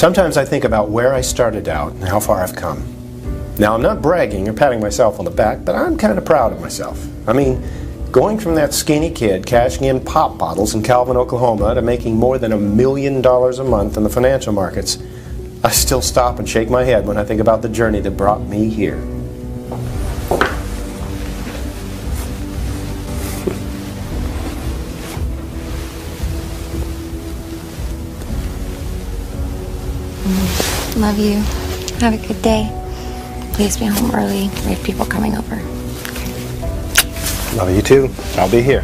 Sometimes I think about where I started out and how far I've come. Now, I'm not bragging or patting myself on the back, but I'm kind of proud of myself. I mean, going from that skinny kid cashing in pop bottles in Calvin, Oklahoma to making more than $1 million a month in the financial markets, I still stop and shake my head when I think about the journey that brought me here. Love you. Have a good day. Please be home early. We have people coming over. Love you too. I'll be here.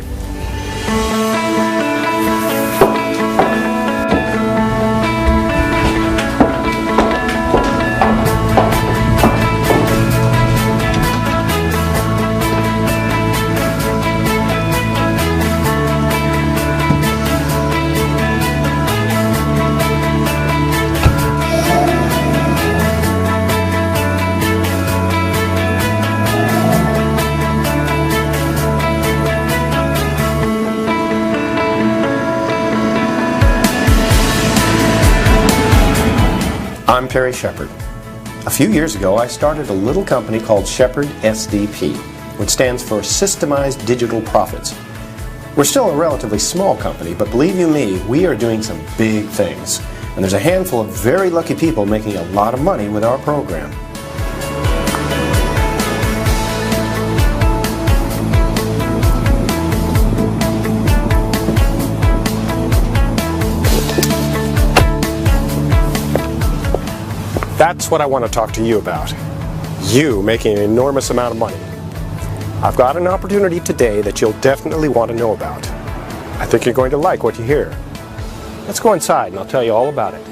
I'm Terry Shepard. A few years ago, I started a little company called Shepard SDP, which stands for Systemized Digital Profits. We're still a relatively small company, but believe you me, we are doing some big things. And there's a handful of very lucky people making a lot of money with our program. That's what I want to talk to you about. You making an enormous amount of money. I've got an opportunity today that you'll definitely want to know about. I think you're going to like what you hear. Let's go inside and I'll tell you all about it.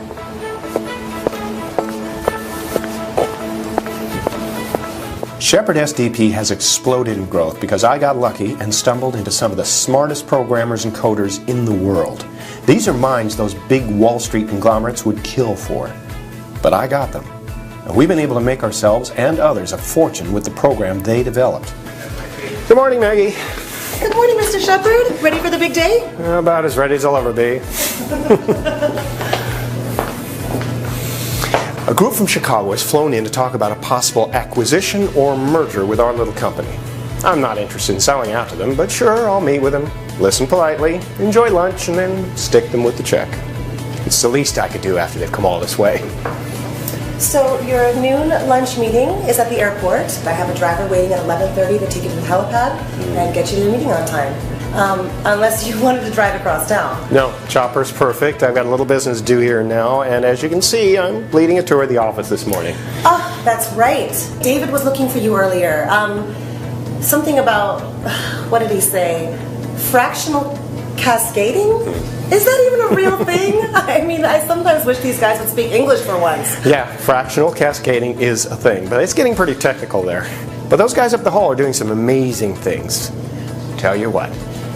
Shepard SDP has exploded in growth because I got lucky and stumbled into some of the smartest programmers and coders in the world. These are minds those big Wall Street conglomerates would kill for. But I got them. And we've been able to make ourselves and others a fortune with the program they developed. Good morning, Maggie. Good morning, Mr. Shepard. Ready for the big day? About as ready as I'll ever be. A group from Chicago has flown in to talk about a possible acquisition or merger with our little company. I'm not interested in selling out to them, but sure, I'll meet with them, listen politely, enjoy lunch, and then stick them with the check. It's the least I could do after they've come all this way. So your noon lunch meeting is at the airport. I have a driver waiting at 11:30 to take you to the helipad and get you to the meeting on time. Unless you wanted to drive across town. No, chopper's perfect. I've got a little business due here now, and as you can see, I'm leading a tour of the office this morning. Oh, that's right. David was looking for you earlier. Something about, what did he say? Fractional cascading? Is that even a real thing? I mean, I sometimes wish these guys would speak English for once. Yeah, fractional cascading is a thing, but it's getting pretty technical there. But those guys up the hall are doing some amazing things. Tell you what,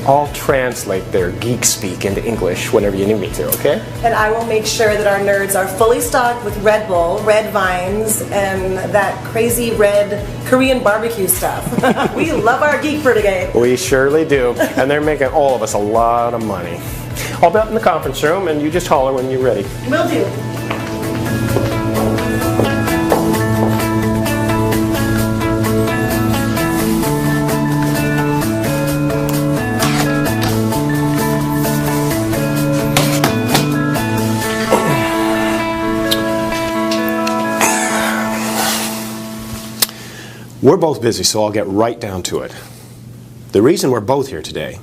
I'll translate their geek speak into English whenever you need me to, okay? And I will make sure that our nerds are fully stocked with Red Bull, Red Vines, and that crazy red Korean barbecue stuff. We love our geek brigade. We surely do, and they're making all of us a lot of money. I'll be up in the conference room, and you just holler when you're ready. Will do. We're both busy, so I'll get right down to it. The reason we're both here today,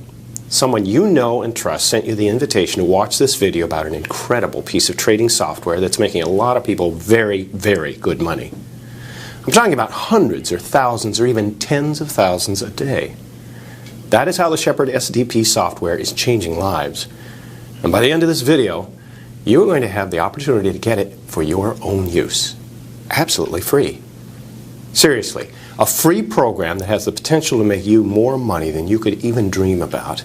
someone you know and trust sent you the invitation to watch this video about an incredible piece of trading software that's making a lot of people very, very good money. I'm talking about hundreds or thousands or even tens of thousands a day. That is how the Shepard SDP software is changing lives. And by the end of this video, you're going to have the opportunity to get it for your own use. Absolutely free. Seriously, a free program that has the potential to make you more money than you could even dream about.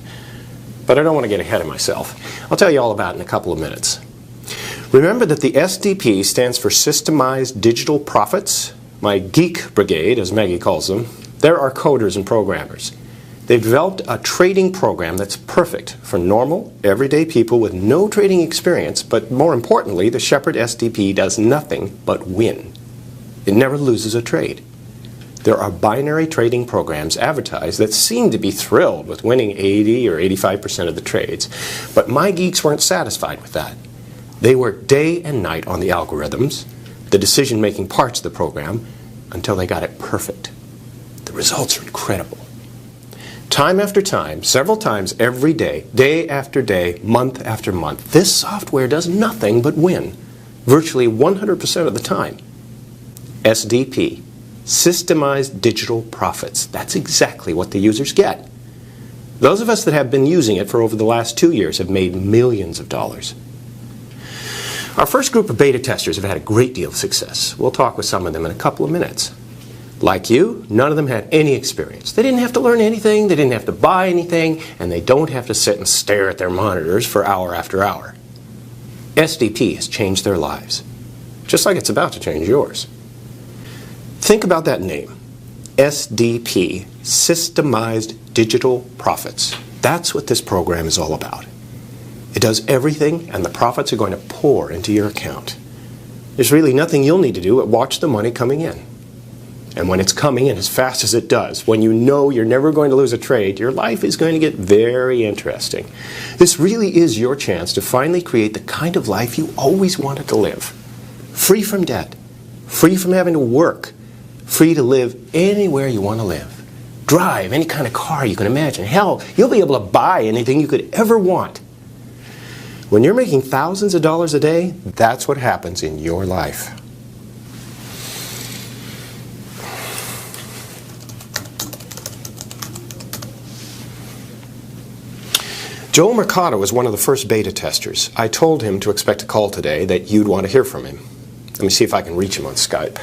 But I don't want to get ahead of myself. I'll tell you all about it in a couple of minutes. Remember that the SDP stands for Systemized Digital Profits. My geek brigade, as Maggie calls them, they're our coders and programmers. They've developed a trading program that's perfect for normal, everyday people with no trading experience, but more importantly, the Shepherd SDP does nothing but win. It never loses a trade. There are binary trading programs advertised that seem to be thrilled with winning 80 or 85% of the trades, but my geeks weren't satisfied with that. They worked day and night on the algorithms, the decision-making parts of the program, until they got it perfect. The results are incredible. Time after time, several times every day, day after day, month after month, this software does nothing but win, virtually 100% of the time. SDP, Systemized Digital Profits. That's exactly what the users get. Those of us that have been using it for over the last 2 years have made millions of dollars. Our first group of beta testers have had a great deal of success. We'll talk with some of them in a couple of minutes. Like you, none of them had any experience. They didn't have to learn anything, they didn't have to buy anything, and they don't have to sit and stare at their monitors for hour after hour. SDP has changed their lives, just like it's about to change yours. Think about that name, SDP, Systemized Digital Profits. That's what this program is all about. It does everything, and the profits are going to pour into your account. There's really nothing you'll need to do but watch the money coming in. And when it's coming in as fast as it does, when you know you're never going to lose a trade, your life is going to get very interesting. This really is your chance to finally create the kind of life you always wanted to live. Free from debt, free from having to work, free to live anywhere you want to live. Drive any kind of car you can imagine. Hell, you'll be able to buy anything you could ever want. When you're making thousands of dollars a day, that's what happens in your life. Joel Mercado was one of the first beta testers. I told him to expect a call today, that you'd want to hear from him. Let me see if I can reach him on Skype.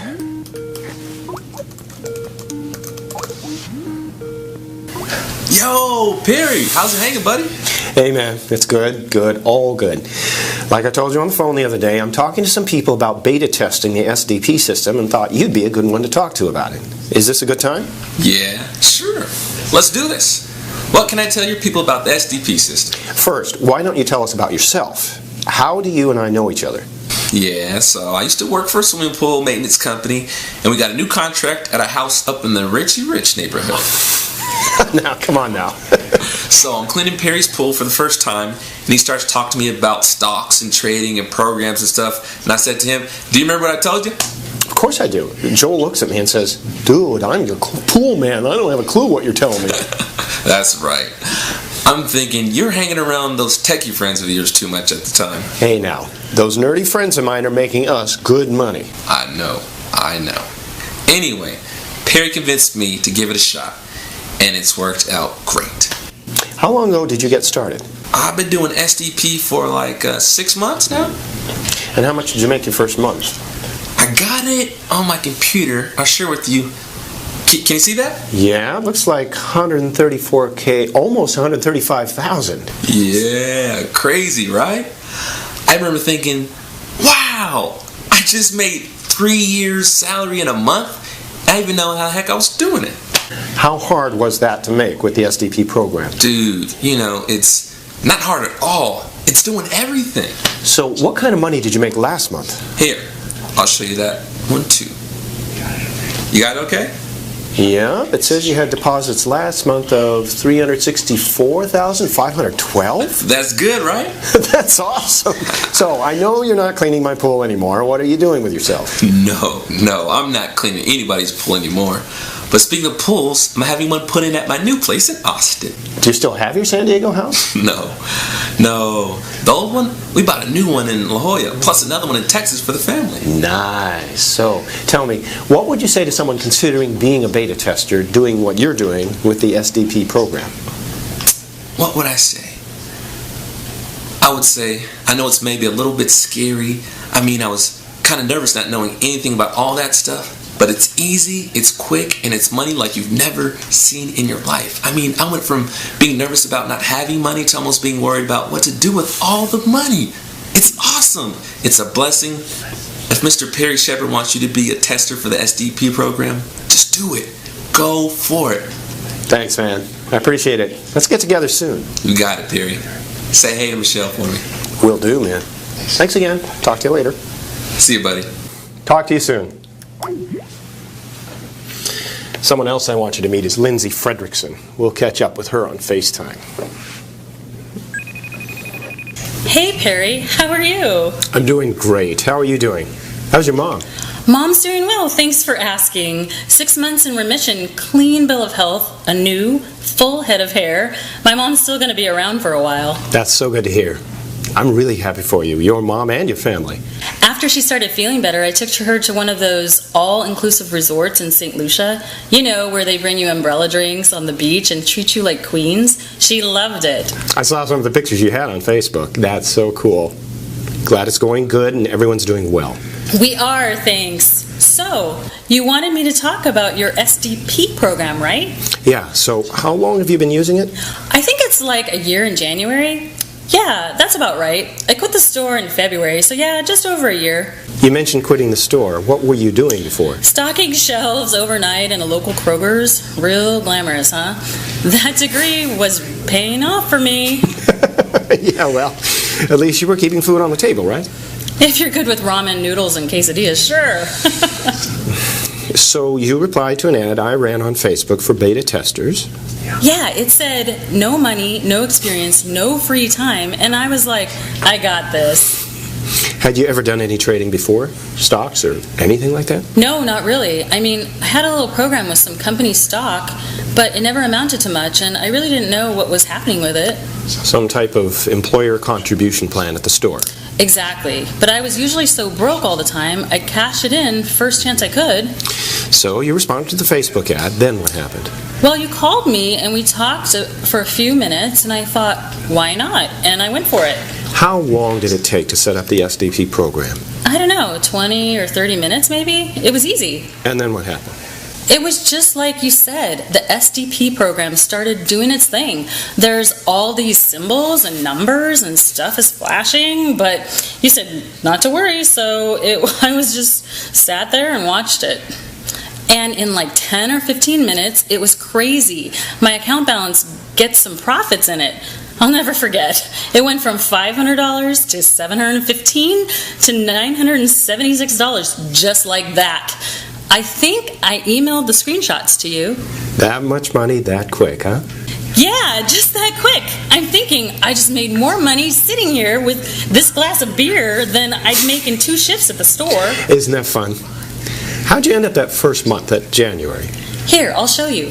Yo, Perry, how's it hanging, buddy? Hey man, it's good, all good. Like I told you on the phone the other day, I'm talking to some people about beta testing the SDP system and thought you'd be a good one to talk to about it. Is this a good time? Yeah, sure. Let's do this. What can I tell your people about the SDP system? First, why don't you tell us about yourself? How do you and I know each other? Yeah, so I used to work for a swimming pool maintenance company, and we got a new contract at a house up in the Richie Rich neighborhood. Now, come on now. So I'm cleaning Perry's pool for the first time, and he starts talking to me about stocks and trading and programs and stuff. And I said to him, do you remember what I told you? Of course I do. Joel looks at me and says, dude, I'm your pool man. I don't have a clue what you're telling me. That's right. I'm thinking you're hanging around those techie friends of yours too much at the time. Hey now, those nerdy friends of mine are making us good money. I know. Anyway, Perry convinced me to give it a shot, and it's worked out great. How long ago did you get started? I've been doing SDP for like 6 months now. And how much did you make your first month? I got it on my computer. I'll share with you. Can you see that? Yeah, it looks like 134K, almost 135,000. Yeah, crazy, right? I remember thinking, wow, I just made 3 years' salary in a month. I didn't even know how the heck I was doing it. How hard was that to make with the SDP program? Dude, it's not hard at all. It's doing everything. So what kind of money did you make last month? Here, I'll show you that one too. You got it okay? Yeah, it says you had deposits last month of $364,512. That's good, right? That's awesome. So I know you're not cleaning my pool anymore. What are you doing with yourself? No, I'm not cleaning anybody's pool anymore. But speaking of pools, I'm having one put in at my new place in Austin. Do you still have your San Diego house? No. The old one, we bought a new one in La Jolla, plus another one in Texas for the family. Nice. So, tell me, what would you say to someone considering being a beta tester, doing what you're doing with the SDP program? What would I say? I would say, I know it's maybe a little bit scary. I was kind of nervous not knowing anything about all that stuff. But it's easy, it's quick, and it's money like you've never seen in your life. I went from being nervous about not having money to almost being worried about what to do with all the money. It's awesome. It's a blessing. If Mr. Perry Shepherd wants you to be a tester for the SDP program, just do it. Go for it. Thanks, man. I appreciate it. Let's get together soon. You got it, Perry. Say hey to Michelle for me. Will do, man. Thanks again. Talk to you later. See you, buddy. Talk to you soon. Someone else I want you to meet is Lindsay Fredrickson. We'll catch up with her on FaceTime. Hey, Perry. How are you? I'm doing great. How are you doing? How's your mom? Mom's doing well. Thanks for asking. 6 months in remission, clean bill of health, a new, full head of hair. My mom's still going to be around for a while. That's so good to hear. I'm really happy for you, your mom and your family. After she started feeling better, I took her to one of those all-inclusive resorts in St. Lucia. You know, where they bring you umbrella drinks on the beach and treat you like queens. She loved it. I saw some of the pictures you had on Facebook. That's so cool. Glad it's going good and everyone's doing well. We are, thanks. So, you wanted me to talk about your SDP program, right? Yeah, so how long have you been using it? I think it's like a year in January. Yeah, that's about right. I quit the store in February, so yeah, just over a year. You mentioned quitting the store. What were you doing before? Stocking shelves overnight in a local Kroger's. Real glamorous, huh? That degree was paying off for me. Yeah, well, at least you were keeping food on the table, right? If you're good with ramen noodles and quesadillas, sure. So you replied to an ad I ran on Facebook for beta testers. Yeah, it said no money, no experience, no free time, and I was like, I got this. Had you ever done any trading before? Stocks or anything like that? No, not really. I mean, I had a little program with some company stock, but it never amounted to much, and I really didn't know what was happening with it. Some type of employer contribution plan at the store. Exactly. But I was usually so broke all the time, I'd cash it in first chance I could. So you responded to the Facebook ad, then what happened? Well, you called me and we talked for a few minutes, and I thought, why not? And I went for it. How long did it take to set up the SDP program? I don't know, 20 or 30 minutes maybe? It was easy. And then what happened? It was just like you said. The SDP program started doing its thing. There's all these symbols and numbers and stuff is flashing, but you said not to worry, so I was just sat there and watched it. And in like 10 or 15 minutes, it was crazy. My account balance gets some profits in it. I'll never forget. It went from $500 to $715 to $976 just like that. I think I emailed the screenshots to you. That much money that quick, huh? Yeah, just that quick. I'm thinking I just made more money sitting here with this glass of beer than I'd make in 2 shifts at the store. Isn't that fun? How'd you end up that first month, that January? Here, I'll show you.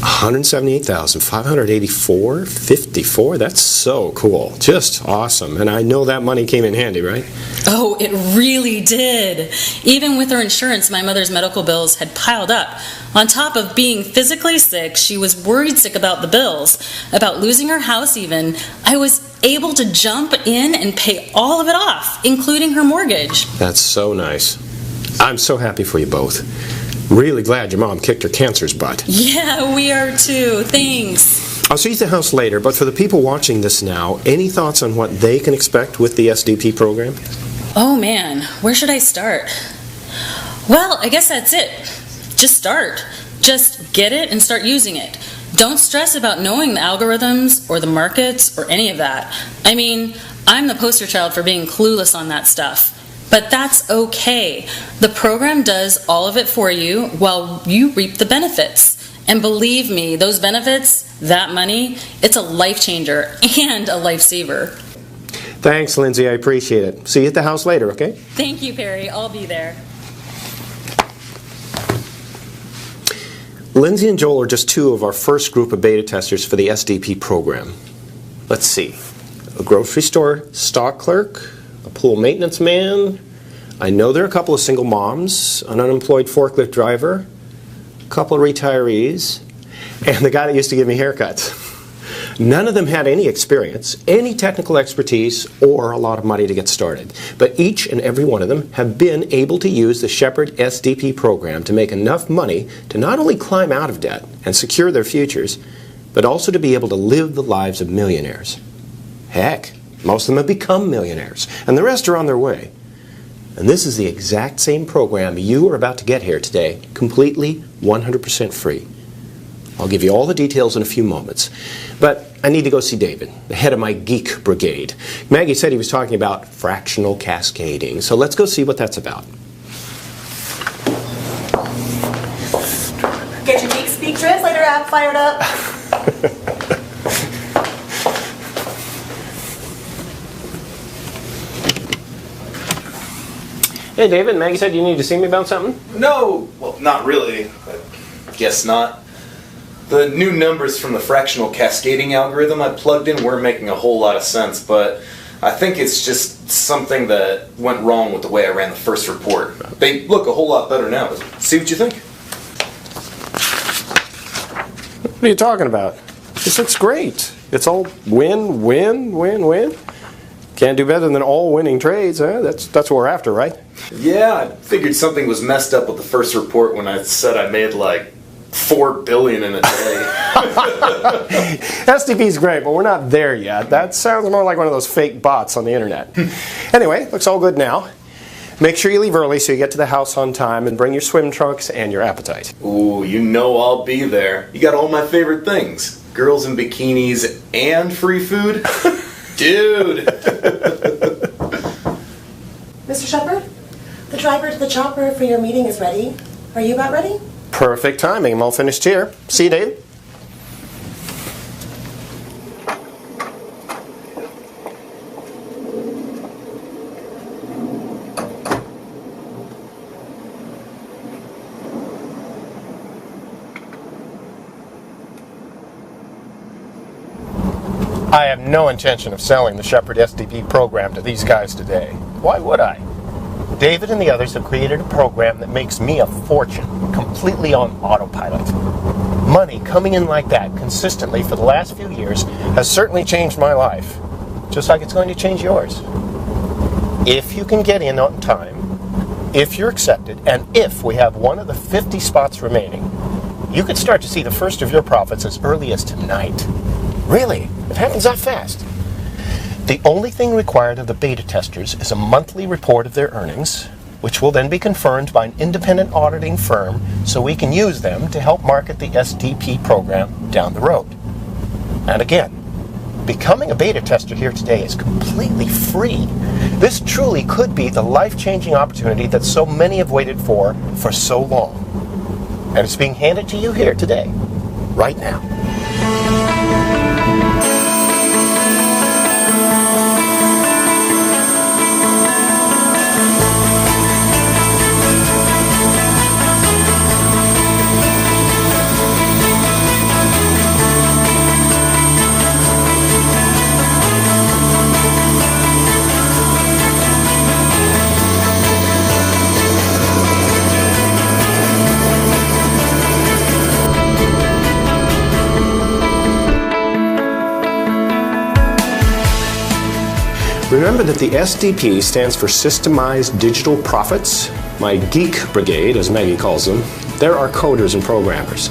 $178,584.54. That's so cool. Just awesome. And I know that money came in handy, right? Oh, it really did. Even with her insurance, my mother's medical bills had piled up. On top of being physically sick, she was worried sick about the bills, about losing her house even. I was able to jump in and pay all of it off, including her mortgage. That's so nice. I'm so happy for you both. Really glad your mom kicked her cancer's butt. Yeah, we are too. Thanks. I'll see you at the house later, but for the people watching this now, any thoughts on what they can expect with the SDP program? Oh man, where should I start? Well, I guess that's it. Just start. Just get it and start using it. Don't stress about knowing the algorithms or the markets or any of that. I mean, I'm the poster child for being clueless on that stuff. But that's okay. The program does all of it for you while you reap the benefits. And believe me, those benefits, that money, it's a life changer and a lifesaver. Thanks, Lindsay. I appreciate it. See you at the house later, okay? Thank you, Perry. I'll be there. Lindsay and Joel are just 2 of our first group of beta testers for the SDP program. Let's see. A grocery store stock clerk, a pool maintenance man. I know there are a couple of single moms, an unemployed forklift driver, a couple of retirees, and the guy that used to give me haircuts. None of them had any experience, any technical expertise, or a lot of money to get started. But each and every one of them have been able to use the Shepherd SDP program to make enough money to not only climb out of debt and secure their futures, but also to be able to live the lives of millionaires. Heck, most of them have become millionaires, and the rest are on their way. And this is the exact same program you are about to get here today, completely 100% free. I'll give you all the details in a few moments. But I need to go see David, the head of my geek brigade. Maggie said he was talking about fractional cascading, so let's go see what that's about. Get your Geek Speak translator app fired up. Hey David, Maggie said you need to see me about something? No, well, not really. I guess not. The new numbers from the fractional cascading algorithm I plugged in weren't making a whole lot of sense, but I think it's just something that went wrong with the way I ran the first report. They look a whole lot better now. See what you think? What are you talking about? This looks great. It's all win, win, win, win. Can't do better than all winning trades, huh? That's what we're after, right? Yeah, I figured something was messed up with the first report when I said I made like $4 billion in a day. STP's great, but we're not there yet. That sounds more like one of those fake bots on the internet. Anyway, looks all good now. Make sure you leave early so you get to the house on time, and bring your swim trunks and your appetite. Ooh, you know I'll be there. You got all my favorite things. Girls in bikinis and free food. Dude! Mr. Shepard, the driver to the chopper for your meeting is ready. Are you about ready? Perfect timing. I'm all finished here. See you, Dave. I have no intention of selling the Shepard SDP program to these guys today. Why would I? David and the others have created a program that makes me a fortune, completely on autopilot. Money coming in like that consistently for the last few years has certainly changed my life, just like it's going to change yours. If you can get in on time, if you're accepted, and if we have one of the 50 spots remaining, you could start to see the first of your profits as early as tonight. Really? It happens that fast. The only thing required of the beta testers is a monthly report of their earnings, which will then be confirmed by an independent auditing firm so we can use them to help market the SDP program down the road. And again, becoming a beta tester here today is completely free. This truly could be the life-changing opportunity that so many have waited for so long. And it's being handed to you here today, right now. Remember that the SDP stands for Systemized Digital Profits. My Geek Brigade, as Maggie calls them, there are coders and programmers.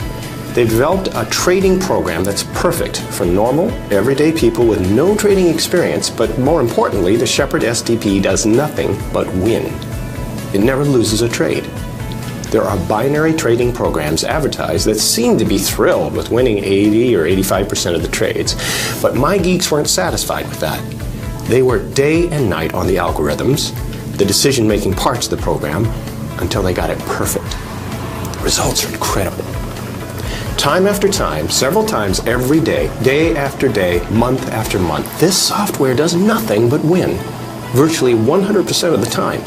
They've developed a trading program that's perfect for normal, everyday people with no trading experience, but more importantly, the Shepard SDP does nothing but win. It never loses a trade. There are binary trading programs advertised that seem to be thrilled with winning 80 or 85% of the trades, but my geeks weren't satisfied with that. They worked day and night on the algorithms, the decision-making parts of the program, until they got it perfect. The results are incredible. Time after time, several times every day, day after day, month after month, this software does nothing but win, virtually 100% of the time.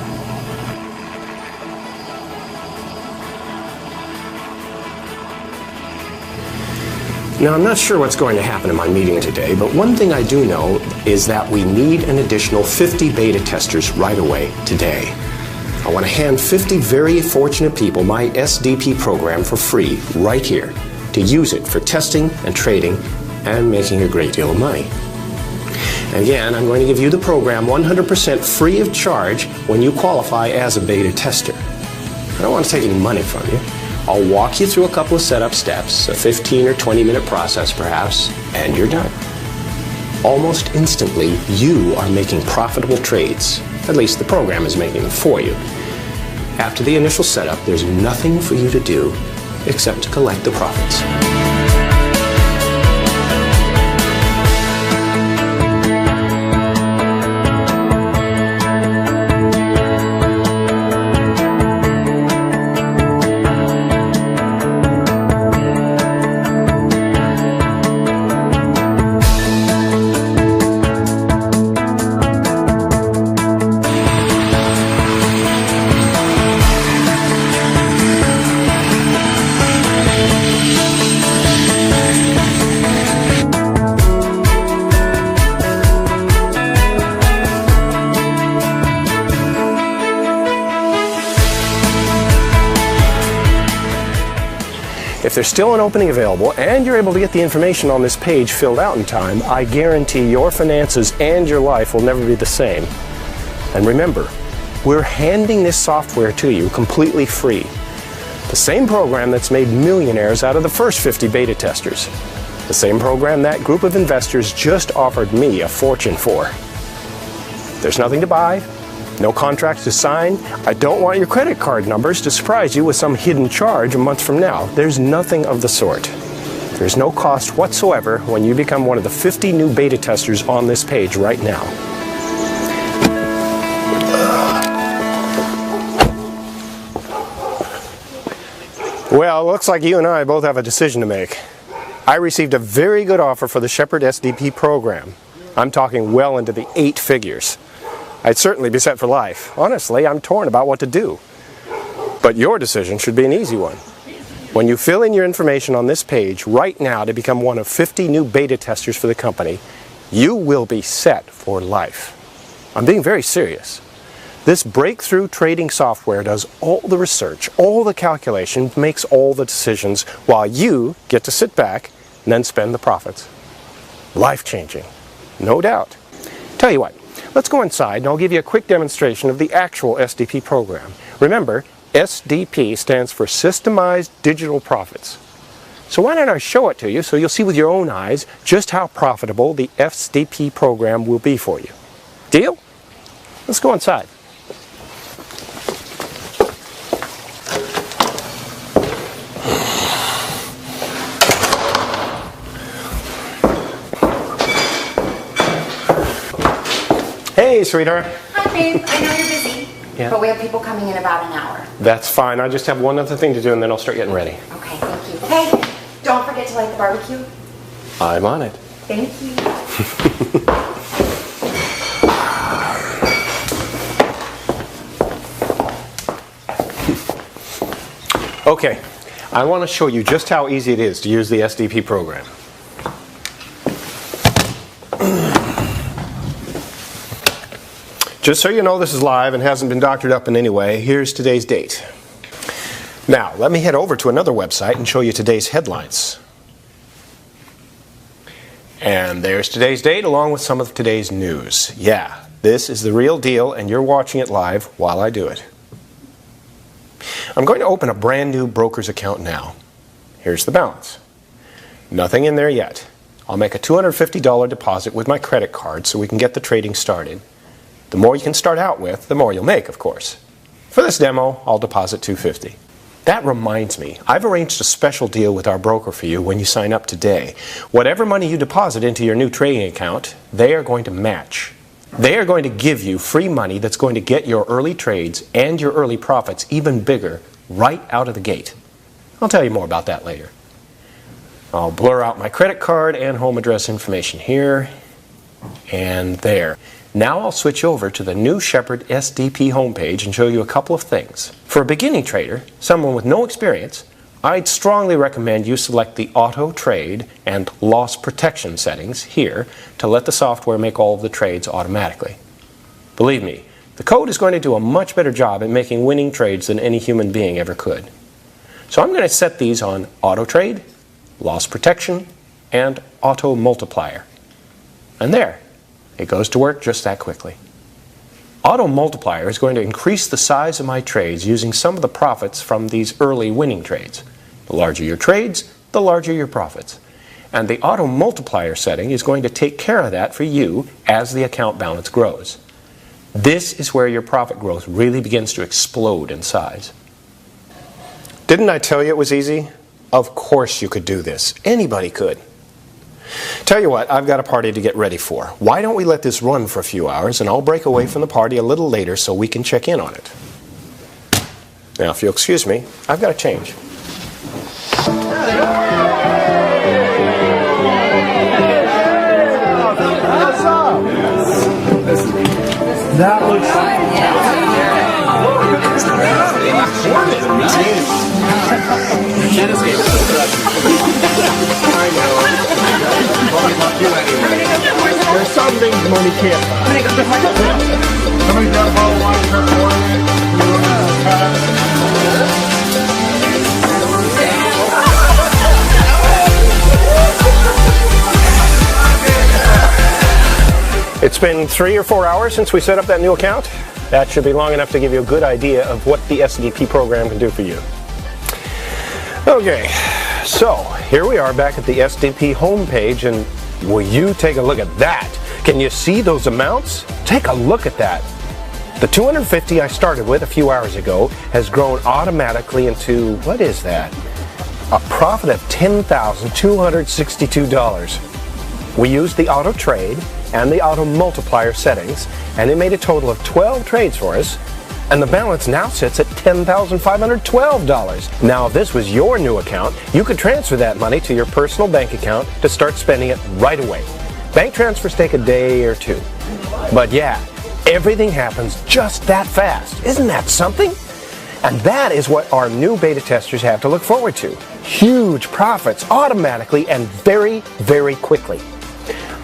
Now, I'm not sure what's going to happen in my meeting today, but one thing I do know is that we need an additional 50 beta testers right away, today. I want to hand 50 very fortunate people my SDP program for free, right here, to use it for testing and trading and making a great deal of money. Again, I'm going to give you the program 100% free of charge when you qualify as a beta tester. I don't want to take any money from you. I'll walk you through a couple of setup steps, a 15 or 20-minute process perhaps, and you're done. Almost instantly, you are making profitable trades. At least the program is making them for you. After the initial setup, there's nothing for you to do except to collect the profits. If there's still an opening available and you're able to get the information on this page filled out in time, I guarantee your finances and your life will never be the same. And remember, we're handing this software to you completely free. The same program that's made millionaires out of the first 50 beta testers. The same program that group of investors just offered me a fortune for. There's nothing to buy. No contracts to sign. I don't want your credit card numbers to surprise you with some hidden charge a month from now. There's nothing of the sort. There's no cost whatsoever when you become one of the 50 new beta testers on this page right now. Well, it looks like you and I both have a decision to make. I received a very good offer for the Shepherd SDP program. I'm talking well into the 8 figures. I'd certainly be set for life. Honestly, I'm torn about what to do. But your decision should be an easy one. When you fill in your information on this page right now to become one of 50 new beta testers for the company, you will be set for life. I'm being very serious. This breakthrough trading software does all the research, all the calculation, makes all the decisions, while you get to sit back and then spend the profits. Life-changing, no doubt. Tell you what. Let's go inside and I'll give you a quick demonstration of the actual SDP program. Remember, SDP stands for Systemized Digital Profits. So why don't I show it to you so you'll see with your own eyes just how profitable the SDP program will be for you. Deal? Let's go inside. Hey, sweetheart. Hi, babe. I know you're busy, Yeah. but we have people coming in about an hour. That's fine. I just have one other thing to do and then I'll start getting ready. Okay, thank you. Hey, don't forget to light the barbecue. I'm on it. Thank you. Okay, I want to show you just how easy it is to use the SDP program. Just so you know this is live and hasn't been doctored up in any way, here's today's date. Now, let me head over to another website and show you today's headlines. And there's today's date along with some of today's news. Yeah, this is the real deal and you're watching it live while I do it. I'm going to open a brand new broker's account now. Here's the balance. Nothing in there yet. I'll make a $250 deposit with my credit card so we can get the trading started. The more you can start out with, the more you'll make, of course. For this demo, I'll deposit $250. That reminds me, I've arranged a special deal with our broker for you when you sign up today. Whatever money you deposit into your new trading account, they are going to match. They are going to give you free money that's going to get your early trades and your early profits even bigger right out of the gate. I'll tell you more about that later. I'll blur out my credit card and home address information here and there. Now I'll switch over to the new Shepherd SDP homepage and show you a couple of things. For a beginning trader, someone with no experience, I'd strongly recommend you select the auto trade and loss protection settings here to let the software make all of the trades automatically. Believe me, the code is going to do a much better job at making winning trades than any human being ever could. So I'm going to set these on auto trade, loss protection, and auto multiplier. And there. It goes to work just that quickly. Auto multiplier is going to increase the size of my trades using some of the profits from these early winning trades. The larger your trades, the larger your profits. And the auto multiplier setting is going to take care of that for you as the account balance grows. This is where your profit growth really begins to explode in size. Didn't I tell you it was easy? Of course you could do this. Anybody could. Tell you what, I've got a party to get ready for. Why don't we let this run for a few hours and I'll break away from the party a little later so we can check in on it. Now, if you'll excuse me, I've got to change. That looks There's some things money can't buy. Somebody got a bottle of wine and start pouring it. It's been 3 or 4 hours since we set up that new account. That should be long enough to give you a good idea of what the SDP program can do for you. Okay, so here we are back at the SDP homepage, and will you take a look at that? Can you see those amounts? Take a look at that. The $250 I started with a few hours ago has grown automatically into, what is that? A profit of $10,262. We used the auto trade and the auto multiplier settings, and it made a total of 12 trades for us, and the balance now sits at $10,512. Now, if this was your new account, you could transfer that money to your personal bank account to start spending it right away. Bank transfers take a day or two. But yeah, everything happens just that fast. Isn't that something? And that is what our new beta testers have to look forward to. Huge profits automatically and very, very quickly.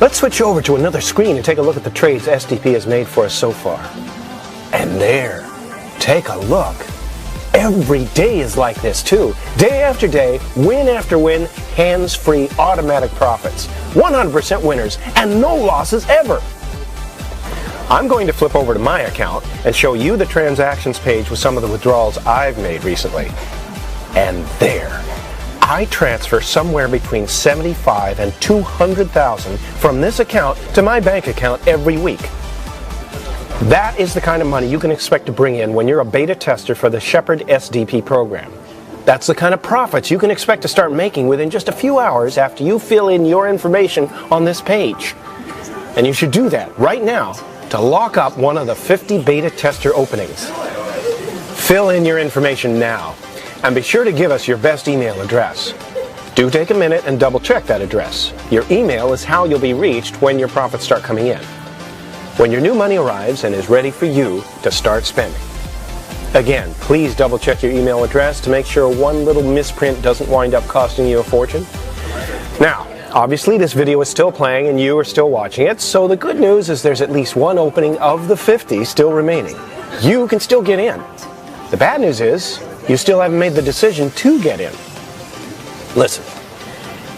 Let's switch over to another screen and take a look at the trades SDP has made for us so far. And there, take a look. Every day is like this too. Day after day, win after win, hands-free automatic profits. 100% winners and no losses ever. I'm going to flip over to my account and show you the transactions page with some of the withdrawals I've made recently. And there, I transfer somewhere between $75,000 and $200,000 from this account to my bank account every week. That is the kind of money you can expect to bring in when you're a beta tester for the Shepherd SDP program. That's the kind of profits you can expect to start making within just a few hours after you fill in your information on this page. And you should do that right now to lock up one of the 50 beta tester openings. Fill in your information now, and be sure to give us your best email address. Do take a minute and double check that address. Your email is how you'll be reached when your profits start coming in. When your new money arrives and is ready for you to start spending. Again, please double check your email address to make sure one little misprint doesn't wind up costing you a fortune. Now, obviously this video is still playing and you are still watching it, so the good news is there's at least one opening of the 50 still remaining. You can still get in. The bad news is, you still haven't made the decision to get in. Listen,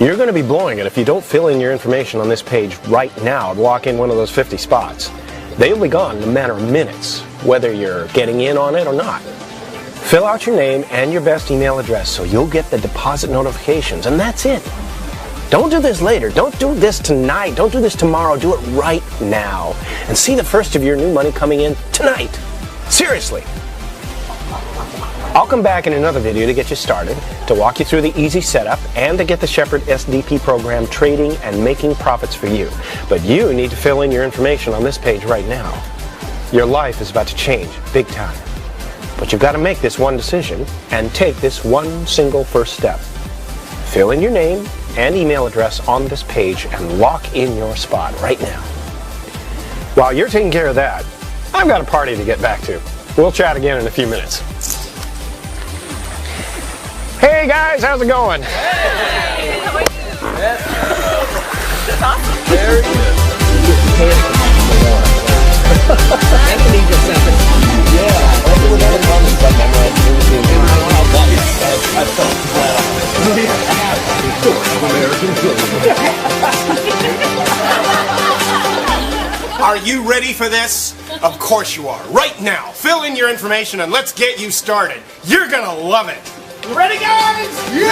you're going to be blowing it if you don't fill in your information on this page right now to lock in one of those 50 spots. They'll be gone in a matter of minutes, whether you're getting in on it or not. Fill out your name and your best email address so you'll get the deposit notifications, and that's it. Don't do this later. Don't do this tonight. Don't do this tomorrow. Do it right now. And see the first of your new money coming in tonight. Seriously. I'll come back in another video to get you started, to walk you through the easy setup, and to get the Shepherd SDP program trading and making profits for you. But you need to fill in your information on this page right now. Your life is about to change big time. But you've got to make this one decision and take this one single first step. Fill in your name and email address on this page and lock in your spot right now. While you're taking care of that, I've got a party to get back to. We'll chat again in a few minutes. Hey guys, how's it going? Hey! How are you? That's awesome. Very good. Are you ready for this? Of course you are. Right now, fill in your information and let's get you started. You're gonna love it. Ready, guys? Yeah!